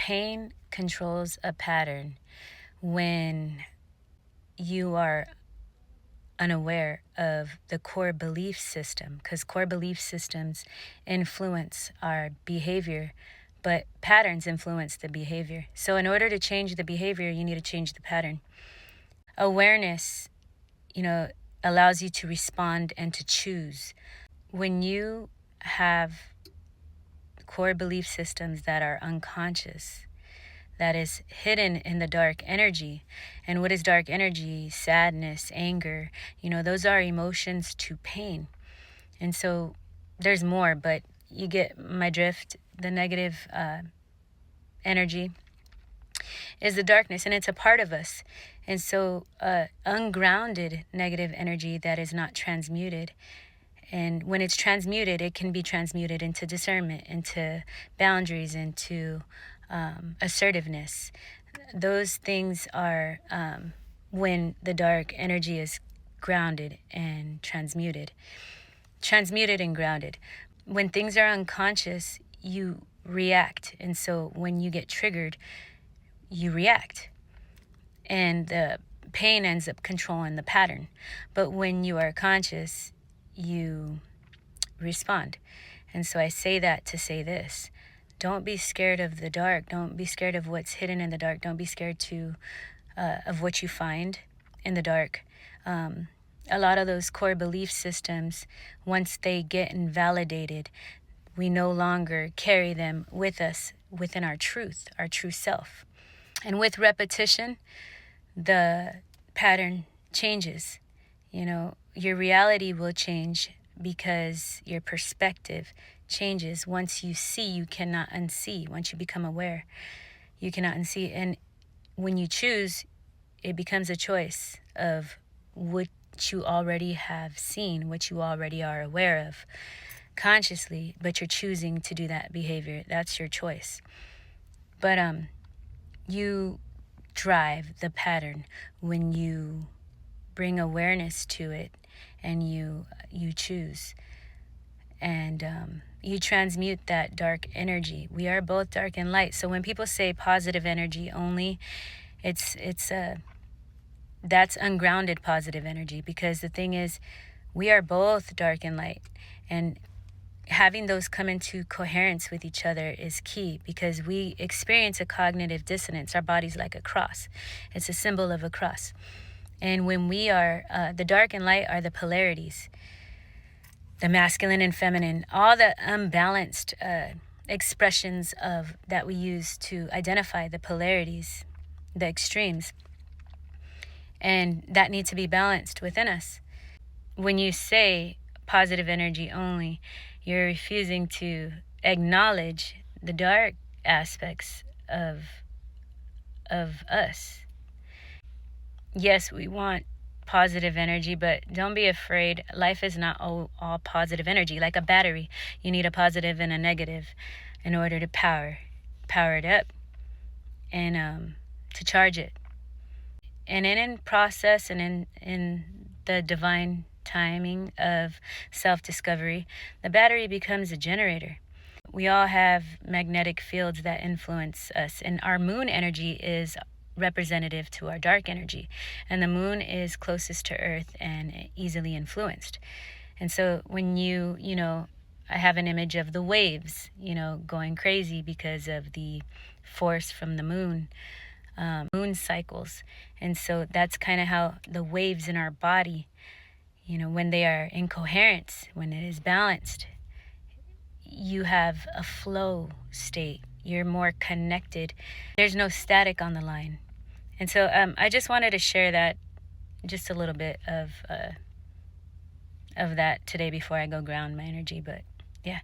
pain controls a pattern when you are unaware of the core belief system, because core belief systems influence our behavior, but patterns influence the behavior. So in order to change the behavior, you need to change the pattern. Awareness, allows you to respond and to choose. When you have core belief systems that are unconscious, that is hidden in the dark energy. And what is dark energy? Sadness, anger, those are emotions to pain. And so there's more, but you get my drift. The negative energy is the darkness, and it's a part of us. And so ungrounded negative energy that is not transmuted. And when it's transmuted, it can be transmuted into discernment, into boundaries, into assertiveness. Those things are when the dark energy is grounded and transmuted. Transmuted and grounded. When things are unconscious, you react. And so when you get triggered, you react. And the pain ends up controlling the pattern. But when you are conscious, you respond. And so I say that to say this. Don't be scared of the dark. Don't be scared of what's hidden in the dark. Don't be scared of what you find in the dark. A lot of those core belief systems, once they get invalidated, we no longer carry them with us within our true self. And with repetition, the pattern changes. Your reality will change because your perspective changes. Once you see, you cannot unsee. Once you become aware, you cannot unsee. And when you choose, it becomes a choice of what you already have seen, what you already are aware of consciously, but you're choosing to do that behavior. That's your choice. But you drive the pattern when you bring awareness to it, and you choose, and you transmute that dark energy. We are both dark and light. So when people say positive energy only, that's ungrounded positive energy, because the thing is, we are both dark and light, and having those come into coherence with each other is key, because we experience a cognitive dissonance. Our body's like a cross. It's a symbol of a cross. And when we are, the dark and light are the polarities, the masculine and feminine, all the unbalanced expressions of that we use to identify the polarities, the extremes. And that needs to be balanced within us. When you say positive energy only, you're refusing to acknowledge the dark aspects of us. Yes, we want positive energy, but don't be afraid. Life is not all positive energy. Like a battery, you need a positive and a negative in order to power it up and to charge it. And in process and in the divine timing of self-discovery, the battery becomes a generator. We all have magnetic fields that influence us, and our moon energy is representative to our dark energy, and the moon is closest to earth and easily influenced. And so when I have an image of the waves, going crazy because of the force from the moon cycles. And so that's kind of how the waves in our body, when they are in coherence, when it is balanced, you have a flow state. You're more connected. There's no static on the line. And so I just wanted to share that, just a little bit of that today before I go ground my energy. But yeah.